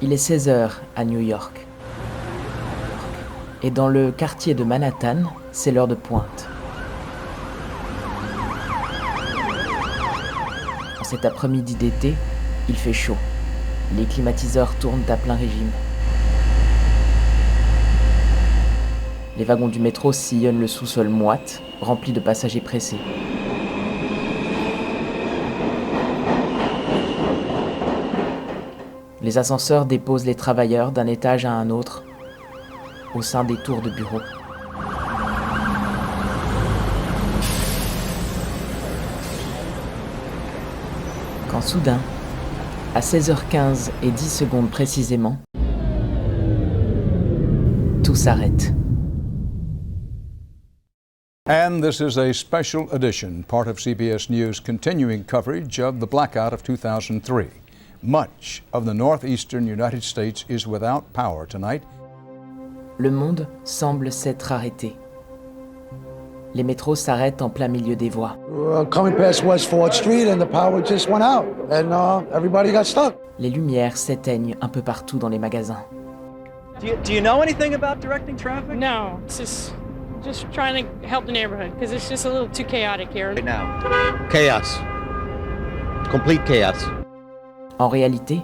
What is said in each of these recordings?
Il est 16 heures à New York. Et dans le quartier de Manhattan, c'est l'heure de pointe. En cet après-midi d'été, il fait chaud. Les climatiseurs tournent à plein régime. Les wagons du métro sillonnent le sous-sol moite, rempli de passagers pressés. Les ascenseurs déposent les travailleurs d'un étage à un autre, au sein des tours de bureaux. Quand soudain, à 16h15 et 10 secondes précisément, tout s'arrête. And this is a special edition, part of CBS News' continuing coverage of the blackout of 2003. Much of the northeastern United States is without power tonight. Le monde semble s'être arrêté. Les métros s'arrêtent en plein milieu des voies. Coming past West 4th Street and the power just went out and everybody got stuck. Les lumières s'éteignent un peu partout dans les magasins. Do you know anything about directing traffic? No, it's just trying to help the neighborhood because it's just a little too chaotic here. Right now. Chaos. Complete chaos. En réalité,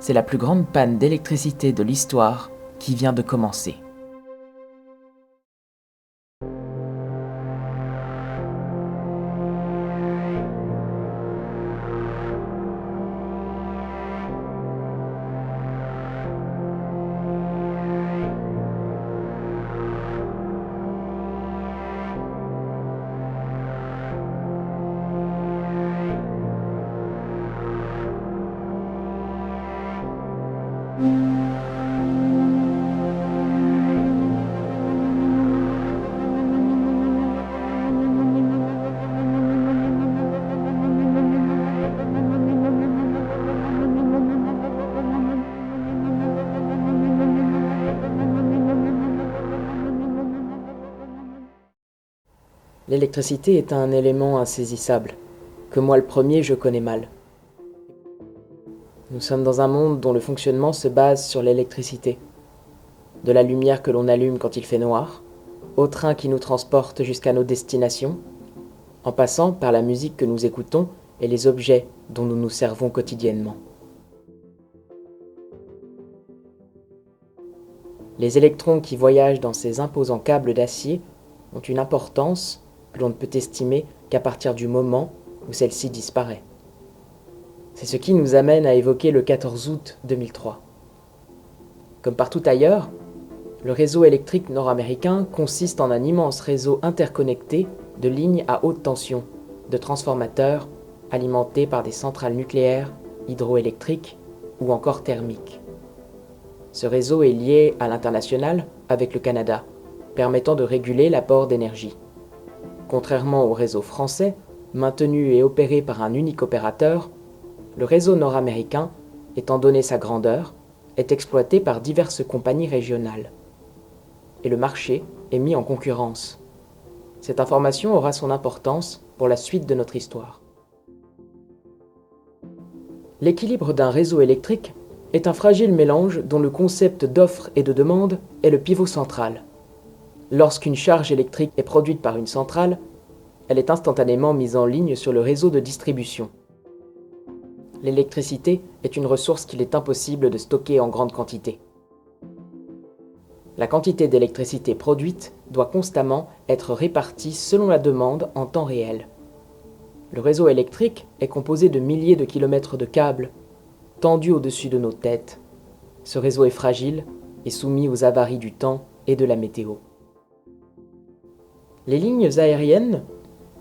c'est la plus grande panne d'électricité de l'histoire qui vient de commencer. L'électricité est un élément insaisissable, que moi le premier je connais mal. Nous sommes dans un monde dont le fonctionnement se base sur l'électricité. De la lumière que l'on allume quand il fait noir, au train qui nous transporte jusqu'à nos destinations, en passant par la musique que nous écoutons et les objets dont nous nous servons quotidiennement. Les électrons qui voyagent dans ces imposants câbles d'acier ont une importance que l'on ne peut estimer qu'à partir du moment où celle-ci disparaît. C'est ce qui nous amène à évoquer le 14 août 2003. Comme partout ailleurs, le réseau électrique nord-américain consiste en un immense réseau interconnecté de lignes à haute tension, de transformateurs alimentés par des centrales nucléaires, hydroélectriques ou encore thermiques. Ce réseau est lié à l'international avec le Canada, permettant de réguler l'apport d'énergie. Contrairement au réseau français, maintenu et opéré par un unique opérateur, le réseau nord-américain, étant donné sa grandeur, est exploité par diverses compagnies régionales. Et le marché est mis en concurrence. Cette information aura son importance pour la suite de notre histoire. L'équilibre d'un réseau électrique est un fragile mélange dont le concept d'offre et de demande est le pivot central. Lorsqu'une charge électrique est produite par une centrale, elle est instantanément mise en ligne sur le réseau de distribution. L'électricité est une ressource qu'il est impossible de stocker en grande quantité. La quantité d'électricité produite doit constamment être répartie selon la demande en temps réel. Le réseau électrique est composé de milliers de kilomètres de câbles, tendus au-dessus de nos têtes. Ce réseau est fragile et soumis aux avaries du temps et de la météo. Les lignes aériennes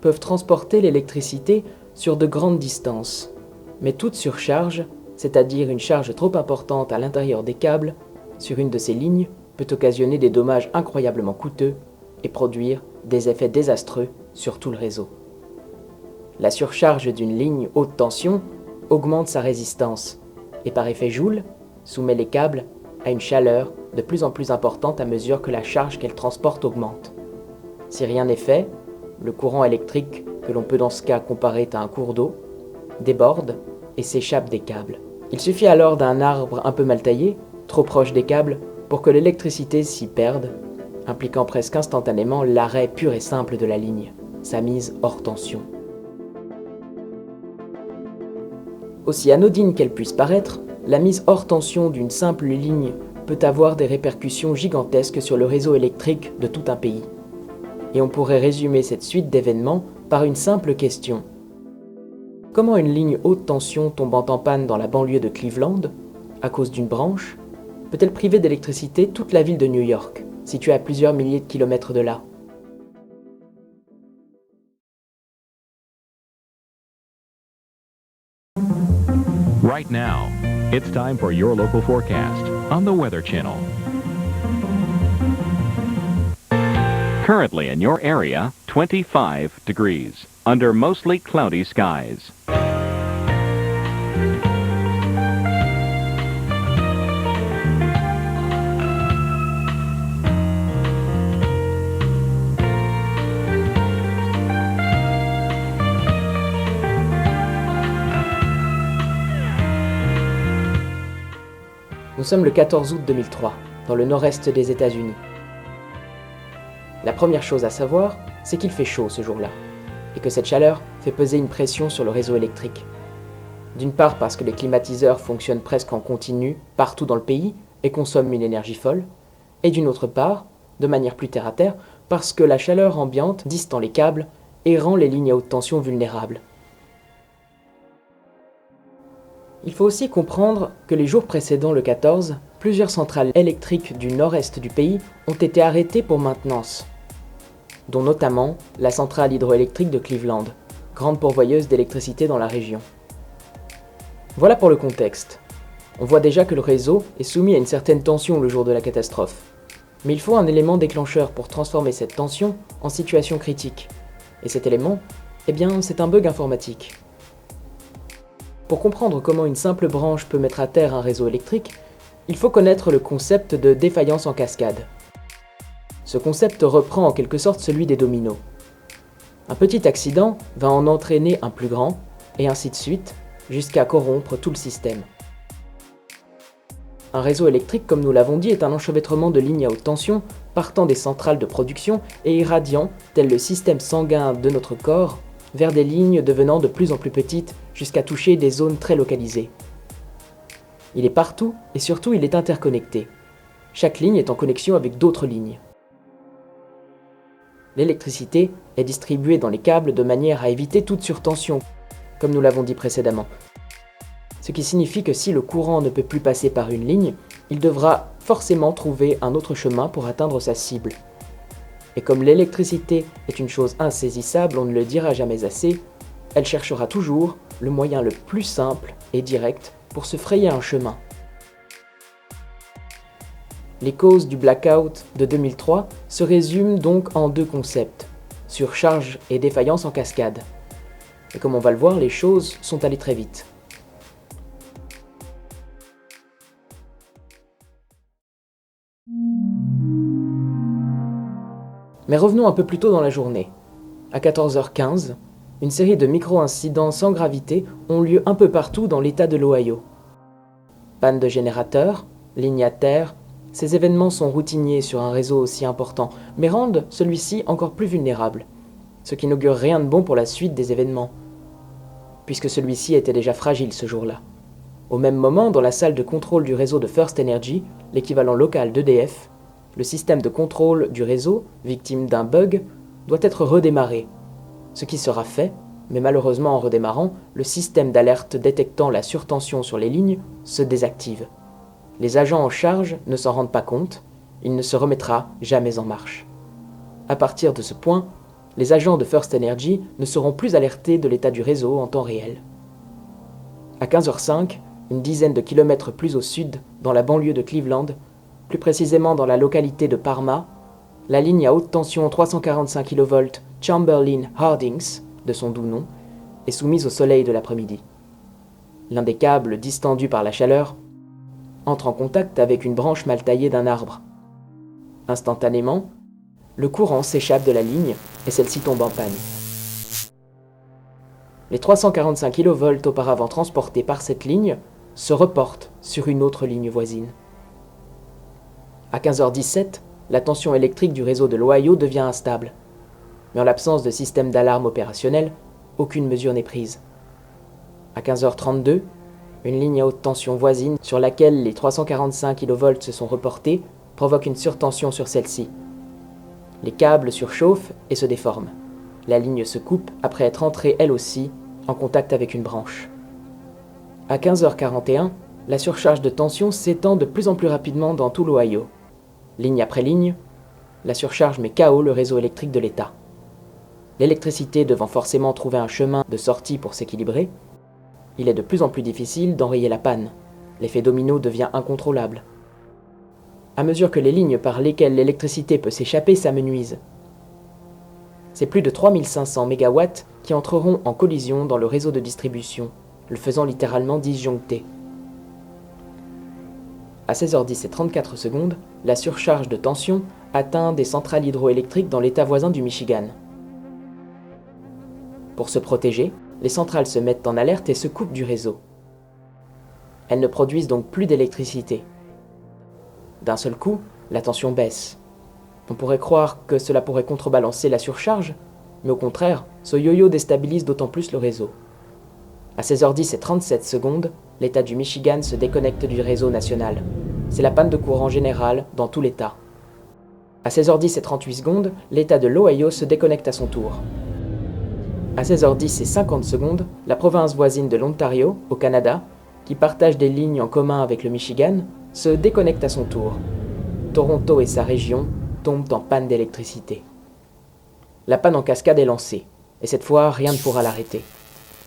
peuvent transporter l'électricité sur de grandes distances, mais toute surcharge, c'est-à-dire une charge trop importante à l'intérieur des câbles, sur une de ces lignes, peut occasionner des dommages incroyablement coûteux et produire des effets désastreux sur tout le réseau. La surcharge d'une ligne haute tension augmente sa résistance et par effet Joule, soumet les câbles à une chaleur de plus en plus importante à mesure que la charge qu'elle transporte augmente. Si rien n'est fait, le courant électrique, que l'on peut dans ce cas comparer à un cours d'eau, déborde et s'échappe des câbles, Il suffit alors d'un arbre un peu mal taillé, trop proche des câbles, pour que l'électricité s'y perde, impliquant presque instantanément l'arrêt pur et simple de la ligne, sa mise hors tension. Aussi anodine qu'elle puisse paraître, la mise hors tension d'une simple ligne peut avoir des répercussions gigantesques sur le réseau électrique de tout un pays. Et on pourrait résumer cette suite d'événements par une simple question. Comment une ligne haute tension tombant en panne dans la banlieue de Cleveland, à cause d'une branche, peut-elle priver d'électricité toute la ville de New York, située à plusieurs milliers de kilomètres de là? Right now, it's time for your local forecast on the Weather Channel. Currently in your area, 25 degrees, under mostly cloudy skies. Nous sommes le 14 août 2003, dans le nord-est des États-Unis. La première chose à savoir, c'est qu'il fait chaud ce jour-là, et que cette chaleur fait peser une pression sur le réseau électrique. D'une part parce que les climatiseurs fonctionnent presque en continu partout dans le pays et consomment une énergie folle, et d'une autre part, de manière plus terre-à-terre, parce que la chaleur ambiante distend les câbles et rend les lignes à haute tension vulnérables. Il faut aussi comprendre que les jours précédant le 14, plusieurs centrales électriques du nord-est du pays ont été arrêtées pour maintenance, dont notamment la centrale hydroélectrique de Cleveland, grande pourvoyeuse d'électricité dans la région. Voilà pour le contexte. On voit déjà que le réseau est soumis à une certaine tension le jour de la catastrophe. Mais il faut un élément déclencheur pour transformer cette tension en situation critique. Et cet élément, c'est un bug informatique. Pour comprendre comment une simple branche peut mettre à terre un réseau électrique, il faut connaître le concept de défaillance en cascade. Ce concept reprend en quelque sorte celui des dominos. Un petit accident va en entraîner un plus grand, et ainsi de suite, jusqu'à corrompre tout le système. Un réseau électrique, comme nous l'avons dit, est un enchevêtrement de lignes à haute tension partant des centrales de production et irradiant, tel le système sanguin de notre corps, vers des lignes devenant de plus en plus petites jusqu'à toucher des zones très localisées. Il est partout et surtout il est interconnecté. Chaque ligne est en connexion avec d'autres lignes. L'électricité est distribuée dans les câbles de manière à éviter toute surtension, comme nous l'avons dit précédemment. Ce qui signifie que si le courant ne peut plus passer par une ligne, il devra forcément trouver un autre chemin pour atteindre sa cible. Et comme l'électricité est une chose insaisissable, on ne le dira jamais assez, elle cherchera toujours le moyen le plus simple et direct pour se frayer un chemin. Les causes du blackout de 2003 se résument donc en deux concepts, surcharge et défaillance en cascade. Et comme on va le voir, les choses sont allées très vite. Mais revenons un peu plus tôt dans la journée. À 14h15, une série de micro-incidents sans gravité ont lieu un peu partout dans l'état de l'Ohio. Panne de générateurs, lignes à terre, ces événements sont routiniers sur un réseau aussi important, mais rendent celui-ci encore plus vulnérable, ce qui n'augure rien de bon pour la suite des événements, puisque celui-ci était déjà fragile ce jour-là. Au même moment, dans la salle de contrôle du réseau de First Energy, l'équivalent local d'EDF, le système de contrôle du réseau, victime d'un bug, doit être redémarré. Ce qui sera fait, mais malheureusement en redémarrant, le système d'alerte détectant la surtension sur les lignes se désactive. Les agents en charge ne s'en rendent pas compte, il ne se remettra jamais en marche. À partir de ce point, les agents de First Energy ne seront plus alertés de l'état du réseau en temps réel. À 15h05, une dizaine de kilomètres plus au sud, dans la banlieue de Cleveland, plus précisément dans la localité de Parma, la ligne à haute tension 345 kV Chamberlain-Hardings, de son doux nom, est soumise au soleil de l'après-midi. L'un des câbles, distendu par la chaleur, entre en contact avec une branche mal taillée d'un arbre. Instantanément, le courant s'échappe de la ligne et celle-ci tombe en panne. Les 345 kV auparavant transportés par cette ligne se reporte sur une autre ligne voisine. À 15h17, la tension électrique du réseau de l'Ohio devient instable. Mais en l'absence de système d'alarme opérationnel, aucune mesure n'est prise. À 15h32, une ligne à haute tension voisine sur laquelle les 345 kV se sont reportés provoque une surtension sur celle-ci. Les câbles surchauffent et se déforment. La ligne se coupe après être entrée elle aussi en contact avec une branche. À 15h41, la surcharge de tension s'étend de plus en plus rapidement dans tout l'Ohio. Ligne après ligne, la surcharge met KO le réseau électrique de l'État. L'électricité devant forcément trouver un chemin de sortie pour s'équilibrer, il est de plus en plus difficile d'enrayer la panne. L'effet domino devient incontrôlable. À mesure que les lignes par lesquelles l'électricité peut s'échapper s'amenuisent. C'est plus de 3500 MW qui entreront en collision dans le réseau de distribution, le faisant littéralement disjoncter. À 16h10 et 34 secondes, la surcharge de tension atteint des centrales hydroélectriques dans l'état voisin du Michigan. Pour se protéger, les centrales se mettent en alerte et se coupent du réseau. Elles ne produisent donc plus d'électricité. D'un seul coup, la tension baisse. On pourrait croire que cela pourrait contrebalancer la surcharge, mais au contraire, ce yo-yo déstabilise d'autant plus le réseau. À 16h10 et 37 secondes, l'État du Michigan se déconnecte du réseau national. C'est la panne de courant générale dans tout l'État. À 16h10 et 38 secondes, l'État de l'Ohio se déconnecte à son tour. À 16h10 et 50 secondes, la province voisine de l'Ontario, au Canada, qui partage des lignes en commun avec le Michigan, se déconnecte à son tour. Toronto et sa région tombent en panne d'électricité. La panne en cascade est lancée, et cette fois, rien ne pourra l'arrêter.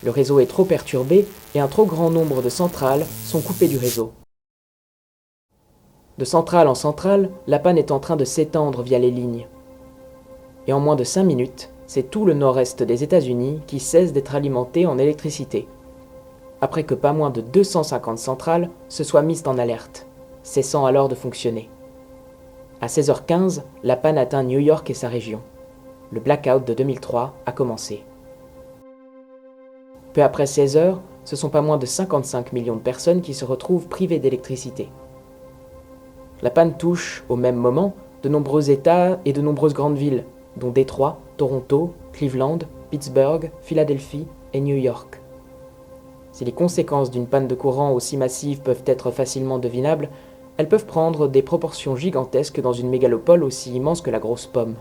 Le réseau est trop perturbé et un trop grand nombre de centrales sont coupées du réseau. De centrale en centrale, la panne est en train de s'étendre via les lignes. Et en moins de 5 minutes, c'est tout le nord-est des États-Unis qui cesse d'être alimenté en électricité. Après que pas moins de 250 centrales se soient mises en alerte, cessant alors de fonctionner. À 16h15, la panne atteint New York et sa région. Le blackout de 2003 a commencé. Peu après 16 heures, ce sont pas moins de 55 millions de personnes qui se retrouvent privées d'électricité. La panne touche, au même moment, de nombreux États et de nombreuses grandes villes, dont Détroit, Toronto, Cleveland, Pittsburgh, Philadelphie et New York. Si les conséquences d'une panne de courant aussi massive peuvent être facilement devinables, elles peuvent prendre des proportions gigantesques dans une mégalopole aussi immense que la Grosse Pomme,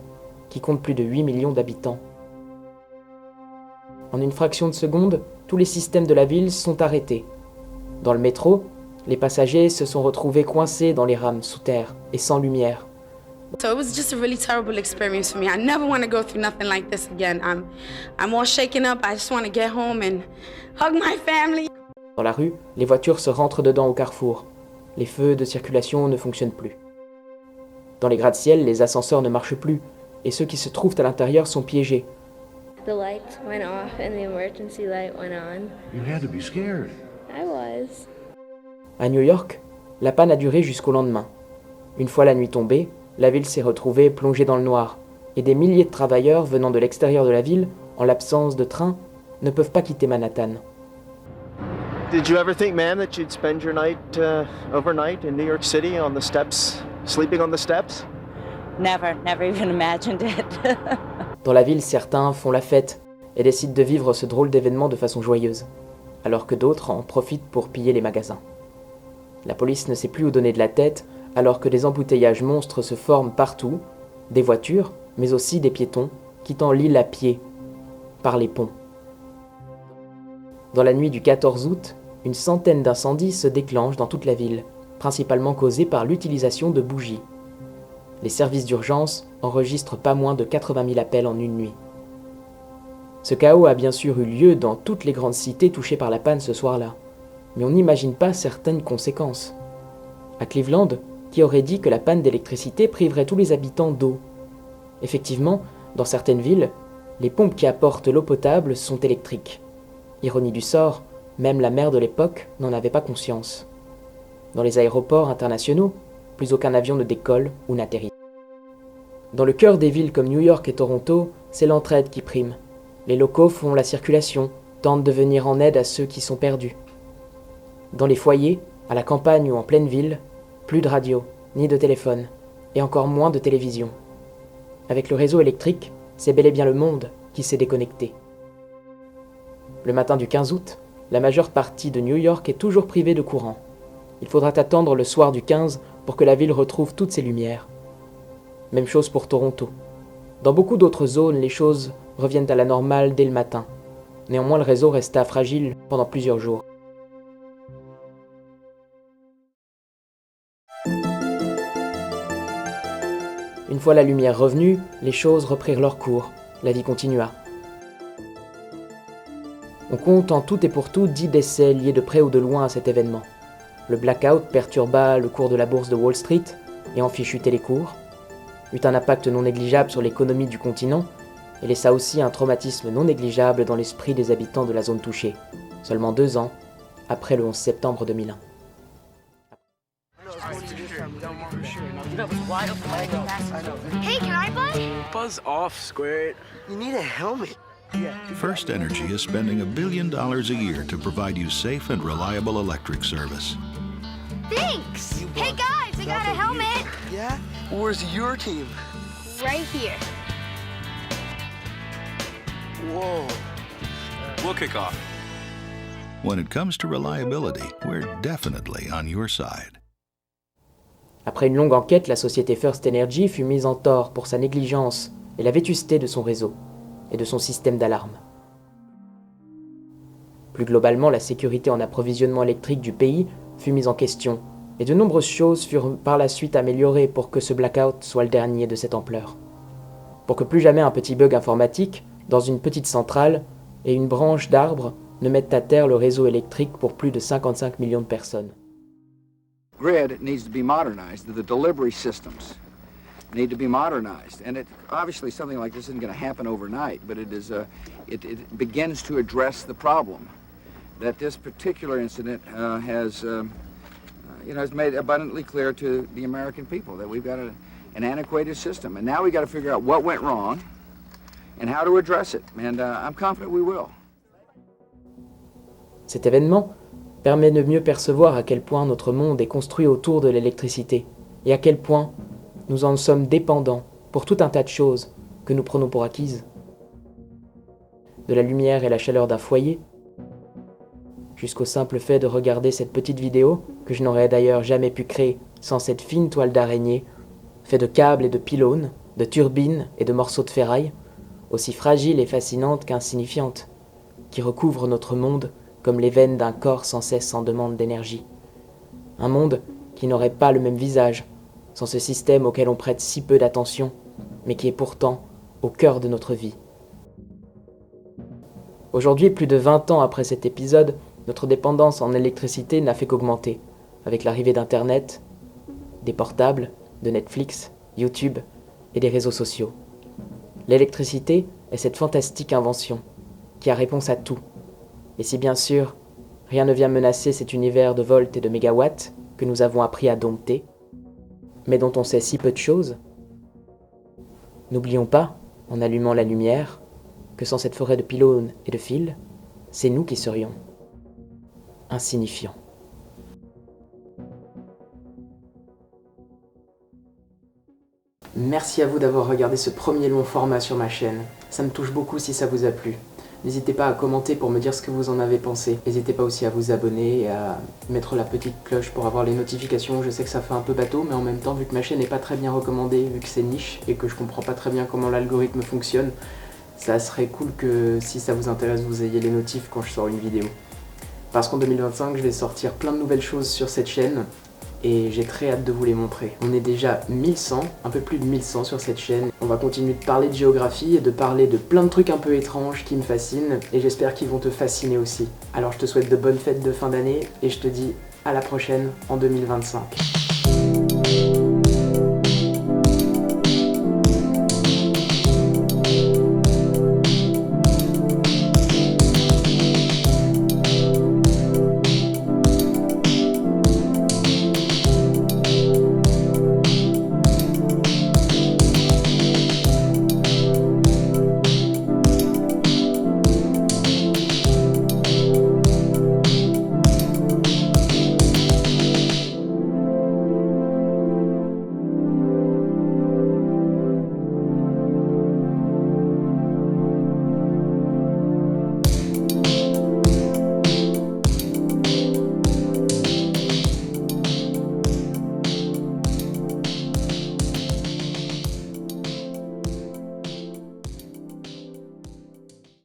qui compte plus de 8 millions d'habitants. En une fraction de seconde, tous les systèmes de la ville sont arrêtés. Dans le métro, les passagers se sont retrouvés coincés dans les rames sous terre et sans lumière. So it was just a really terrible experience for me. I never want to go through nothing like this again. I'm all shaken up. I just want to get home and hug my family. Dans la rue, les voitures se rentrent dedans au carrefour. Les feux de circulation ne fonctionnent plus. Dans les gratte-ciel, les ascenseurs ne marchent plus et ceux qui se trouvent à l'intérieur sont piégés. The lights went off and the emergency light went on. You had to be scared. I was. À New York, la panne a duré jusqu'au lendemain. Une fois la nuit tombée, la ville s'est retrouvée plongée dans le noir, et des milliers de travailleurs venant de l'extérieur de la ville, en l'absence de train, ne peuvent pas quitter Manhattan. Did you ever think, ma'am, that you'd spend your night overnight in New York City on the steps, sleeping on the steps? Never even imagined it. Dans la ville, certains font la fête et décident de vivre ce drôle d'événement de façon joyeuse, alors que d'autres en profitent pour piller les magasins. La police ne sait plus où donner de la tête, alors que des embouteillages monstres se forment partout, des voitures, mais aussi des piétons, quittant l'île à pied, par les ponts. Dans la nuit du 14 août, une centaine d'incendies se déclenchent dans toute la ville, principalement causés par l'utilisation de bougies. Les services d'urgence enregistrent pas moins de 80 000 appels en une nuit. Ce chaos a bien sûr eu lieu dans toutes les grandes cités touchées par la panne ce soir-là, mais on n'imagine pas certaines conséquences. À Cleveland, qui aurait dit que la panne d'électricité priverait tous les habitants d'eau. Effectivement, dans certaines villes, les pompes qui apportent l'eau potable sont électriques. Ironie du sort, même la maire de l'époque n'en avait pas conscience. Dans les aéroports internationaux, plus aucun avion ne décolle ou n'atterrit. Dans le cœur des villes comme New York et Toronto, c'est l'entraide qui prime. Les locaux font la circulation, tentent de venir en aide à ceux qui sont perdus. Dans les foyers, à la campagne ou en pleine ville, plus de radio, ni de téléphone, et encore moins de télévision. Avec le réseau électrique, c'est bel et bien le monde qui s'est déconnecté. Le matin du 15 août, la majeure partie de New York est toujours privée de courant. Il faudra attendre le soir du 15 pour que la ville retrouve toutes ses lumières. Même chose pour Toronto. Dans beaucoup d'autres zones, les choses reviennent à la normale dès le matin. Néanmoins, le réseau resta fragile pendant plusieurs jours. Une fois la lumière revenue, les choses reprirent leur cours. La vie continua. On compte en tout et pour tout 10 décès liés de près ou de loin à cet événement. Le blackout perturba le cours de la bourse de Wall Street et en fit chuter les cours, eut un impact non négligeable sur l'économie du continent et laissa aussi un traumatisme non négligeable dans l'esprit des habitants de la zone touchée, seulement 2 ans après le 11 septembre 2001. Hey, can I buzz off, Squared. You need a helmet. First Energy is spending $1 billion a year to provide you safe and reliable electric service. Thanks. Hey guys, I got a helmet. Yeah? Where's your team? Right here. Whoa. We'll kick off. When it comes to reliability, we're definitely on your side. Après une longue enquête, la société First Energy fut mise en tort pour sa négligence et la vétusté de son réseau et de son système d'alarme. Plus globalement, la sécurité en approvisionnement électrique du pays fut mise en question, et de nombreuses choses furent par la suite améliorées pour que ce blackout soit le dernier de cette ampleur. Pour que plus jamais un petit bug informatique, dans une petite centrale et une branche d'arbre, ne mette à terre le réseau électrique pour plus de 55 millions de personnes. Grid needs to be modernized. The delivery systems need to be modernized, and obviously something like this isn't going to happen overnight, but it begins to address the problem that this particular incident has made abundantly clear to the American people that we've got an antiquated system, and now we've got to figure out what went wrong and how to address it, and I'm confident we will. Cet événement permet de mieux percevoir à quel point notre monde est construit autour de l'électricité et à quel point nous en sommes dépendants pour tout un tas de choses que nous prenons pour acquises. De la lumière et la chaleur d'un foyer, jusqu'au simple fait de regarder cette petite vidéo que je n'aurais d'ailleurs jamais pu créer sans cette fine toile d'araignée, faite de câbles et de pylônes, de turbines et de morceaux de ferraille, aussi fragile et fascinante qu'insignifiante, qui recouvre notre monde comme les veines d'un corps sans cesse en demande d'énergie. Un monde qui n'aurait pas le même visage, sans ce système auquel on prête si peu d'attention, mais qui est pourtant au cœur de notre vie. Aujourd'hui, plus de 20 ans après cet épisode, notre dépendance en électricité n'a fait qu'augmenter, avec l'arrivée d'Internet, des portables, de Netflix, YouTube et des réseaux sociaux. L'électricité est cette fantastique invention qui a réponse à tout. Et si bien sûr, rien ne vient menacer cet univers de volts et de mégawatts que nous avons appris à dompter, mais dont on sait si peu de choses, n'oublions pas, en allumant la lumière, que sans cette forêt de pylônes et de fils, c'est nous qui serions insignifiants. Merci à vous d'avoir regardé ce premier long format sur ma chaîne. Ça me touche beaucoup si ça vous a plu. N'hésitez pas à commenter pour me dire ce que vous en avez pensé. N'hésitez pas aussi à vous abonner et à mettre la petite cloche pour avoir les notifications. Je sais que ça fait un peu bateau, mais en même temps, vu que ma chaîne n'est pas très bien recommandée, vu que c'est niche et que je comprends pas très bien comment l'algorithme fonctionne, ça serait cool que si ça vous intéresse, vous ayez les notifs quand je sors une vidéo. Parce qu'en 2025, je vais sortir plein de nouvelles choses sur cette chaîne et j'ai très hâte de vous les montrer. On est déjà 1100, un peu plus de 1100 sur cette chaîne. On va continuer de parler de géographie et de parler de plein de trucs un peu étranges qui me fascinent et j'espère qu'ils vont te fasciner aussi. Alors je te souhaite de bonnes fêtes de fin d'année et je te dis à la prochaine en 2025.